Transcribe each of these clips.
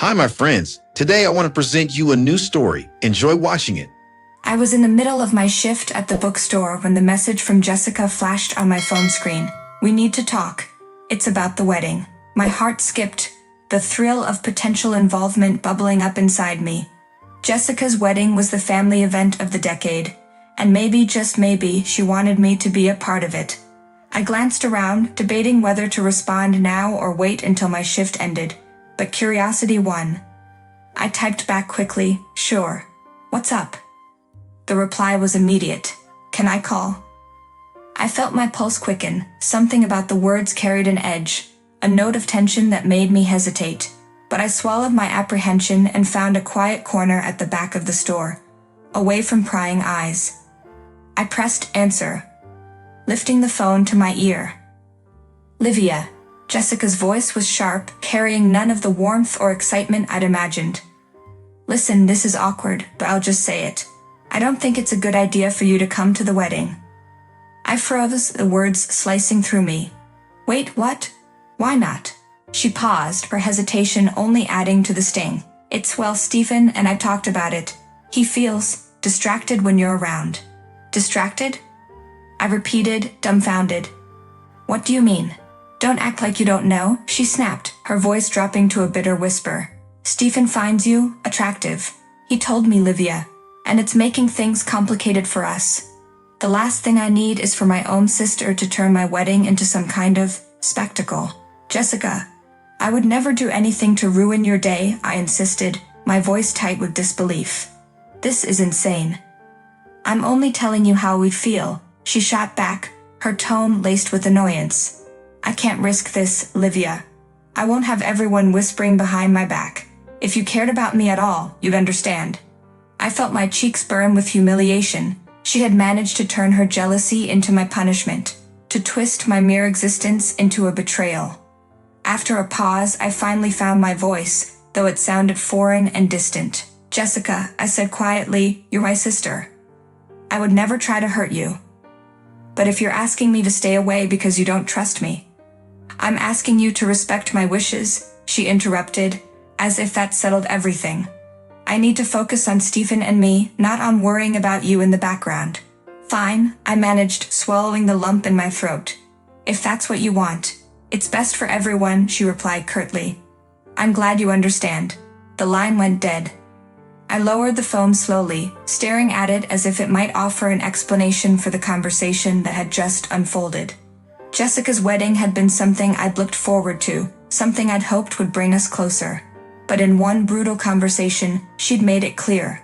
Hi, my friends. Today I want to present you a new story. Enjoy watching it. I was in the middle of my shift at the bookstore when the message from Jessica flashed on my phone screen. We need to talk. It's about the wedding. My heart skipped, the thrill of potential involvement bubbling up inside me. Jessica's wedding was the family event of the decade, and maybe, just maybe, she wanted me to be a part of it. I glanced around, debating whether to respond now or wait until my shift ended, but curiosity won. I typed back quickly, "Sure. What's up?" The reply was immediate. "Can I call?" I felt my pulse quicken. Something about the words carried an edge, a note of tension that made me hesitate. But I swallowed my apprehension and found a quiet corner at the back of the store, away from prying eyes. I pressed answer, lifting the phone to my ear. "Livia." Jessica's voice was sharp, carrying none of the warmth or excitement I'd imagined. "Listen, this is awkward, but I'll just say it. I don't think it's a good idea for you to come to the wedding." I froze, the words slicing through me. "Wait, what? Why not?" She paused, her hesitation only adding to the sting. Well, Stephen and I talked about it. He feels distracted when you're around." "Distracted?" I repeated, dumbfounded. "What do you mean?" "Don't act like you don't know," she snapped, her voice dropping to a bitter whisper. "Stephen finds you attractive. He told me, Livia, and it's making things complicated for us. The last thing I need is for my own sister to turn my wedding into some kind of spectacle." "Jessica, I would never do anything to ruin your day," I insisted, my voice tight with disbelief. "This is insane." "I'm only telling you how we feel," she shot back, her tone laced with annoyance. "I can't risk this, Livia. I won't have everyone whispering behind my back. If you cared about me at all, you'd understand." I felt my cheeks burn with humiliation. She had managed to turn her jealousy into my punishment, to twist my mere existence into a betrayal. After a pause, I finally found my voice, though it sounded foreign and distant. "Jessica," I said quietly, "you're my sister. I would never try to hurt you. But if you're asking me to stay away because you don't trust me, I'm asking you to respect my wishes," she interrupted, as if that settled everything. "I need to focus on Stephen and me, not on worrying about you in the background." "Fine," I managed, swallowing the lump in my throat. "If that's what you want. It's best for everyone," she replied curtly. "I'm glad you understand." The line went dead. I lowered the phone slowly, staring at it as if it might offer an explanation for the conversation that had just unfolded. Jessica's wedding had been something I'd looked forward to, something I'd hoped would bring us closer. But in one brutal conversation, she'd made it clear.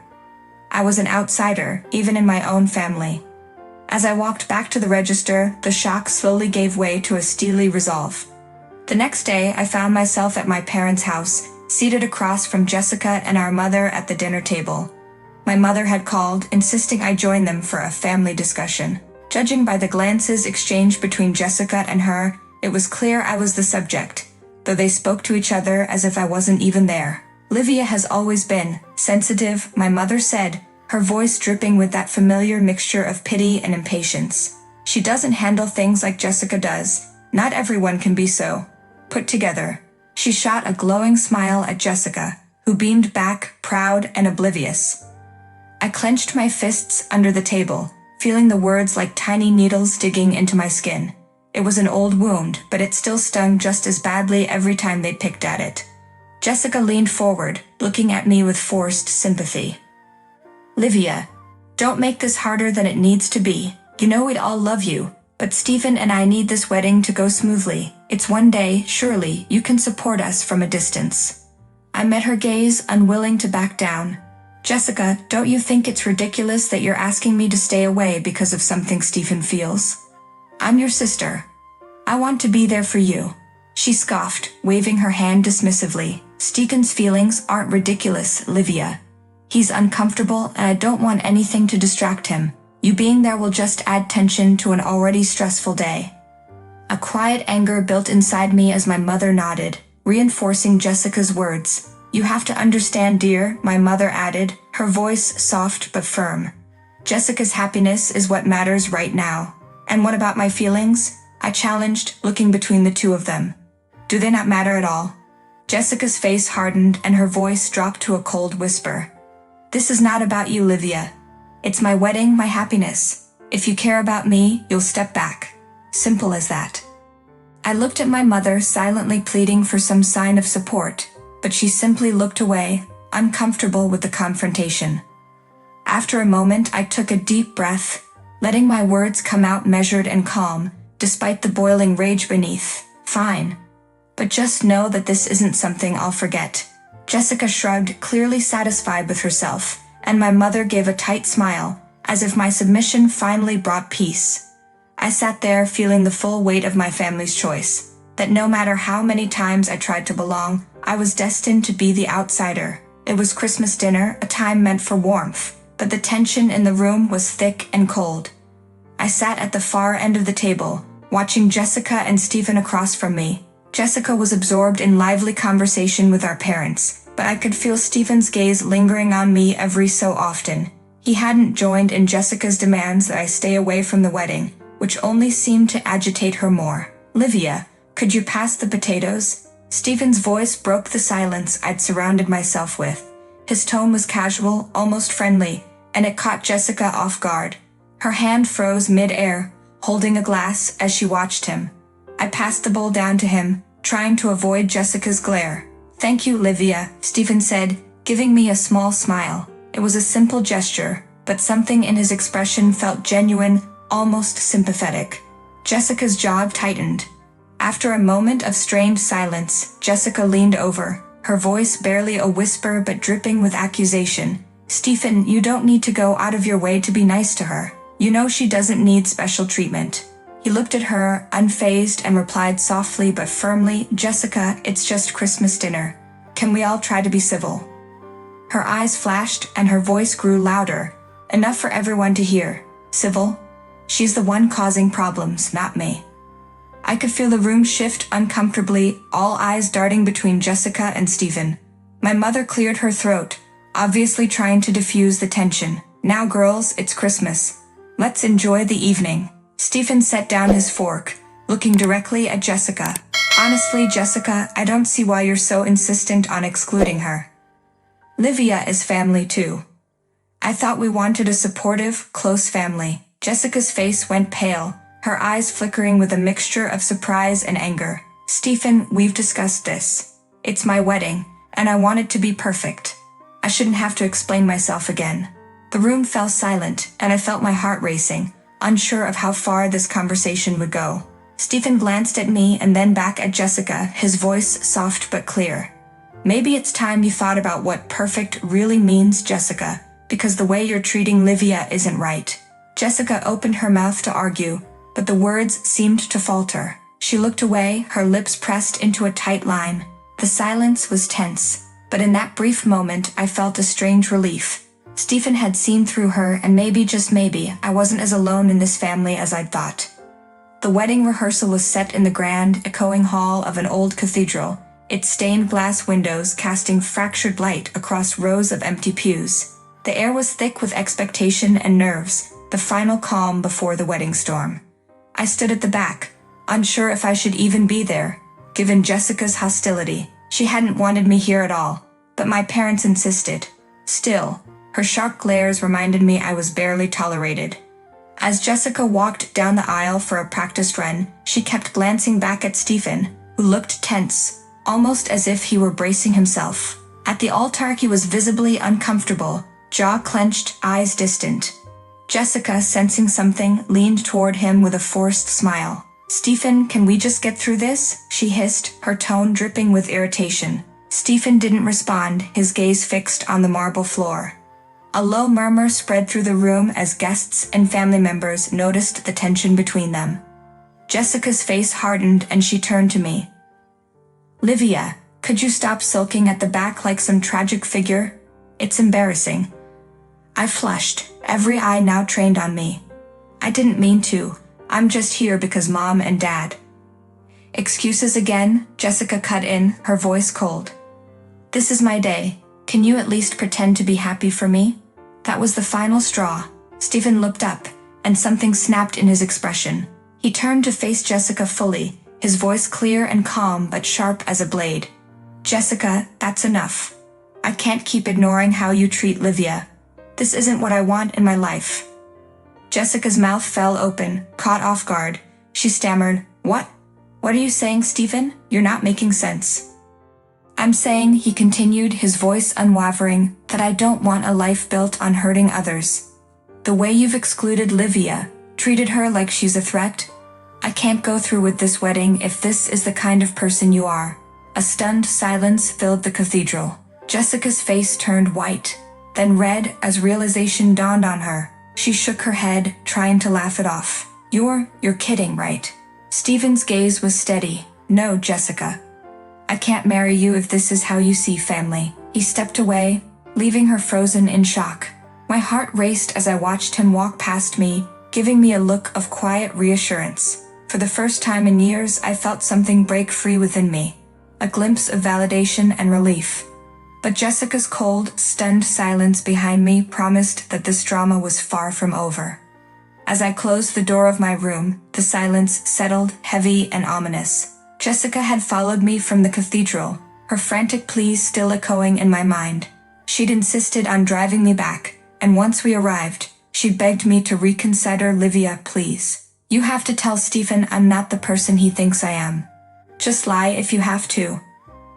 I was an outsider, even in my own family. As I walked back to the register, the shock slowly gave way to a steely resolve. The next day, I found myself at my parents' house, seated across from Jessica and our mother at the dinner table. My mother had called, insisting I join them for a family discussion. Judging by the glances exchanged between Jessica and her, it was clear I was the subject, though they spoke to each other as if I wasn't even there. "Livia has always been sensitive," my mother said, her voice dripping with that familiar mixture of pity and impatience. "She doesn't handle things like Jessica does. Not everyone can be so put together." She shot a glowing smile at Jessica, who beamed back, proud and oblivious. I clenched my fists under the table, feeling the words like tiny needles digging into my skin. It was an old wound, but it still stung just as badly every time they picked at it. Jessica leaned forward, looking at me with forced sympathy. "Livia, don't make this harder than it needs to be. You know we'd all love you, but Stephen and I need this wedding to go smoothly. It's one day, surely, you can support us from a distance." I met her gaze, unwilling to back down. "Jessica, don't you think it's ridiculous that you're asking me to stay away because of something Stephen feels? I'm your sister. I want to be there for you." She scoffed, waving her hand dismissively. "Stephen's feelings aren't ridiculous, Livia. He's uncomfortable and I don't want anything to distract him. You being there will just add tension to an already stressful day." A quiet anger built inside me as my mother nodded, reinforcing Jessica's words. "You have to understand, dear," my mother added, her voice soft but firm. "Jessica's happiness is what matters right now. And what about my feelings?" I challenged, looking between the two of them. "Do they not matter at all?" Jessica's face hardened and her voice dropped to a cold whisper. This is not about you, Livia. It's my wedding, my happiness. If you care about me, you'll step back. Simple as that. I looked at my mother, silently pleading for some sign of support, but she simply looked away, uncomfortable with the confrontation. After a moment, I took a deep breath, letting my words come out measured and calm, despite the boiling rage beneath. Fine. But just know that this isn't something I'll forget. Jessica shrugged, clearly satisfied with herself, and my mother gave a tight smile, as if my submission finally brought peace. I sat there feeling the full weight of my family's choice, that no matter how many times I tried to belong, I was destined to be the outsider. It was Christmas dinner, a time meant for warmth, but the tension in the room was thick and cold. I sat at the far end of the table, watching Jessica and Stephen across from me. Jessica was absorbed in lively conversation with our parents, but I could feel Stephen's gaze lingering on me every so often. He hadn't joined in Jessica's demands that I stay away from the wedding, which only seemed to agitate her more. Livia, could you pass the potatoes? Stephen's voice broke the silence I'd surrounded myself with. His tone was casual, almost friendly, and it caught Jessica off guard. Her hand froze mid-air, holding a glass as she watched him. I passed the bowl down to him, trying to avoid Jessica's glare. Thank you, Livia, Stephen said, giving me a small smile. It was a simple gesture, but something in his expression felt genuine, almost sympathetic. Jessica's jaw tightened. After a moment of strained silence, Jessica leaned over, her voice barely a whisper but dripping with accusation. Stephen, you don't need to go out of your way to be nice to her. You know she doesn't need special treatment. He looked at her, unfazed, and replied softly but firmly, Jessica, it's just Christmas dinner. Can we all try to be civil? Her eyes flashed and her voice grew louder, enough for everyone to hear. Civil? She's the one causing problems, not me. I could feel the room shift uncomfortably, all eyes darting between Jessica and Stephen. My mother cleared her throat, obviously trying to diffuse the tension. Now girls, it's Christmas. Let's enjoy the evening. Stephen set down his fork, looking directly at Jessica. Honestly, Jessica, I don't see why you're so insistent on excluding her. Livia is family too. I thought we wanted a supportive, close family. Jessica's face went pale, her eyes flickering with a mixture of surprise and anger. Stephen, we've discussed this. It's my wedding, and I want it to be perfect. I shouldn't have to explain myself again. The room fell silent, and I felt my heart racing, unsure of how far this conversation would go. Stephen glanced at me and then back at Jessica, his voice soft but clear. Maybe it's time you thought about what perfect really means, Jessica, because the way you're treating Livia isn't right. Jessica opened her mouth to argue, but the words seemed to falter. She looked away, her lips pressed into a tight line. The silence was tense, but in that brief moment I felt a strange relief. Stephen had seen through her, and maybe, just maybe, I wasn't as alone in this family as I'd thought. The wedding rehearsal was set in the grand, echoing hall of an old cathedral, its stained glass windows casting fractured light across rows of empty pews. The air was thick with expectation and nerves, the final calm before the wedding storm. I stood at the back, unsure if I should even be there, given Jessica's hostility. She hadn't wanted me here at all, but my parents insisted. Still, her sharp glares reminded me I was barely tolerated. As Jessica walked down the aisle for a practice run, she kept glancing back at Stephen, who looked tense, almost as if he were bracing himself. At the altar he was visibly uncomfortable, jaw clenched, eyes distant. Jessica, sensing something, leaned toward him with a forced smile. Stephen, can we just get through this? She hissed, her tone dripping with irritation. Stephen didn't respond, his gaze fixed on the marble floor. A low murmur spread through the room as guests and family members noticed the tension between them. Jessica's face hardened and she turned to me. Livia, could you stop sulking at the back like some tragic figure? It's embarrassing. I flushed, every eye now trained on me. I didn't mean to. I'm just here because Mom and Dad. Excuses again, Jessica cut in, her voice cold. This is my day. Can you at least pretend to be happy for me? That was the final straw. Stephen looked up, and something snapped in his expression. He turned to face Jessica fully, his voice clear and calm but sharp as a blade. Jessica, that's enough. I can't keep ignoring how you treat Livia. This isn't what I want in my life. Jessica's mouth fell open, caught off guard. She stammered, "What? What are you saying, Stephen? You're not making sense." "I'm saying," he continued, his voice unwavering, "that I don't want a life built on hurting others. The way you've excluded Livia, treated her like she's a threat. I can't go through with this wedding if this is the kind of person you are." A stunned silence filled the cathedral. Jessica's face turned white, then red as realization dawned on her. She shook her head, trying to laugh it off. You're kidding, right?" Stephen's gaze was steady. "No, Jessica. I can't marry you if this is how you see family." He stepped away, leaving her frozen in shock. My heart raced as I watched him walk past me, giving me a look of quiet reassurance. For the first time in years, I felt something break free within me, a glimpse of validation and relief. But Jessica's cold, stunned silence behind me promised that this drama was far from over. As I closed the door of my room, the silence settled, heavy and ominous. Jessica had followed me from the cathedral, her frantic pleas still echoing in my mind. She'd insisted on driving me back, and once we arrived, she begged me to reconsider. "Livia, please. You have to tell Stephen I'm not the person he thinks I am. Just lie if you have to.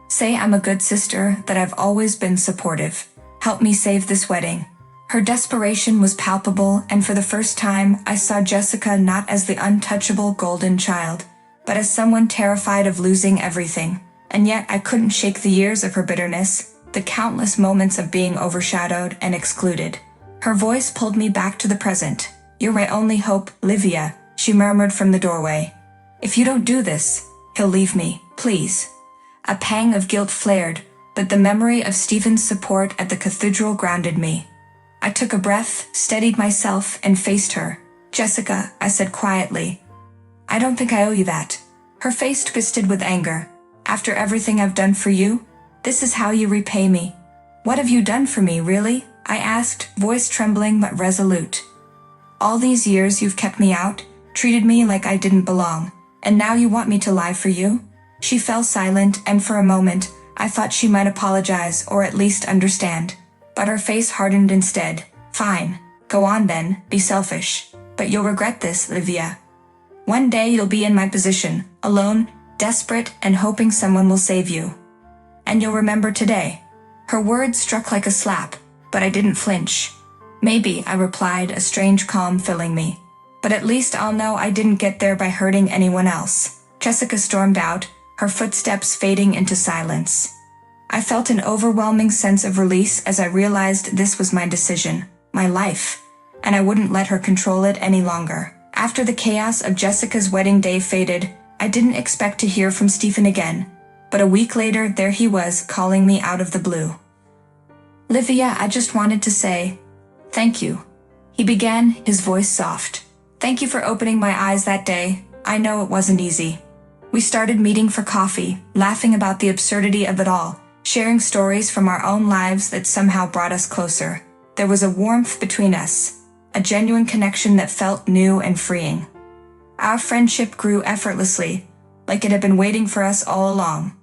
Say I'm a good sister, that I've always been supportive. Help me save this wedding." Her desperation was palpable, and for the first time, I saw Jessica not as the untouchable golden child, but as someone terrified of losing everything. And yet I couldn't shake the years of her bitterness, the countless moments of being overshadowed and excluded. Her voice pulled me back to the present. "You're my only hope, Livia," she murmured from the doorway. "If you don't do this, he'll leave me, please." A pang of guilt flared, but the memory of Stephen's support at the cathedral grounded me. I took a breath, steadied myself, and faced her. "Jessica," I said quietly, "I don't think I owe you that." Her face twisted with anger. "After everything I've done for you, this is how you repay me." "What have you done for me, really?" I asked, voice trembling but resolute. "All these years you've kept me out, treated me like I didn't belong, and now you want me to lie for you?" She fell silent, and for a moment, I thought she might apologize or at least understand. But her face hardened instead. "Fine. Go on then, be selfish. But you'll regret this, Livia. One day you'll be in my position, alone, desperate, and hoping someone will save you. And you'll remember today." Her words struck like a slap, but I didn't flinch. "Maybe," I replied, a strange calm filling me. "But at least I'll know I didn't get there by hurting anyone else." Jessica stormed out, her footsteps fading into silence. I felt an overwhelming sense of release as I realized this was my decision, my life, and I wouldn't let her control it any longer. After the chaos of Jessica's wedding day faded, I didn't expect to hear from Stephen again, but a week later there he was, calling me out of the blue. "Livia, I just wanted to say, thank you," he began, his voice soft. "Thank you for opening my eyes that day. I know it wasn't easy." We started meeting for coffee, laughing about the absurdity of it all, sharing stories from our own lives that somehow brought us closer. There was a warmth between us, a genuine connection that felt new and freeing. Our friendship grew effortlessly, like it had been waiting for us all along.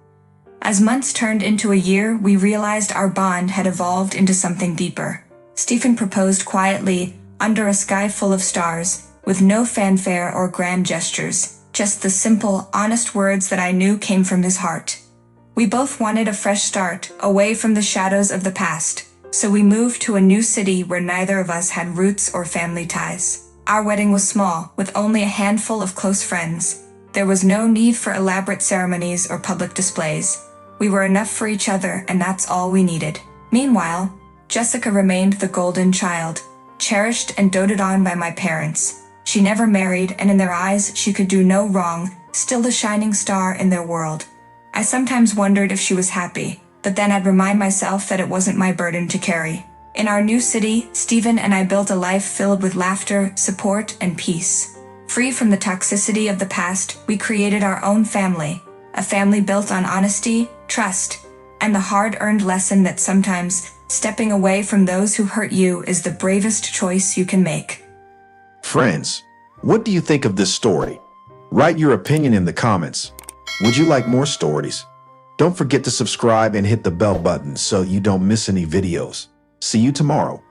As months turned into a year, we realized our bond had evolved into something deeper. Stephen proposed quietly, under a sky full of stars, with no fanfare or grand gestures, just the simple, honest words that I knew came from his heart. We both wanted a fresh start, away from the shadows of the past, so we moved to a new city where neither of us had roots or family ties. Our wedding was small, with only a handful of close friends. There was no need for elaborate ceremonies or public displays. We were enough for each other, and that's all we needed. Meanwhile, Jessica remained the golden child, cherished and doted on by my parents. She never married, and in their eyes she could do no wrong, still the shining star in their world. I sometimes wondered if she was happy, but then I'd remind myself that it wasn't my burden to carry. In our new city, Stephen and I built a life filled with laughter, support, and peace. Free from the toxicity of the past, we created our own family, a family built on honesty, trust, and the hard-earned lesson that sometimes stepping away from those who hurt you is the bravest choice you can make. Friends, what do you think of this story? Write your opinion in the comments. Would you like more stories? Don't forget to subscribe and hit the bell button so you don't miss any videos. See you tomorrow.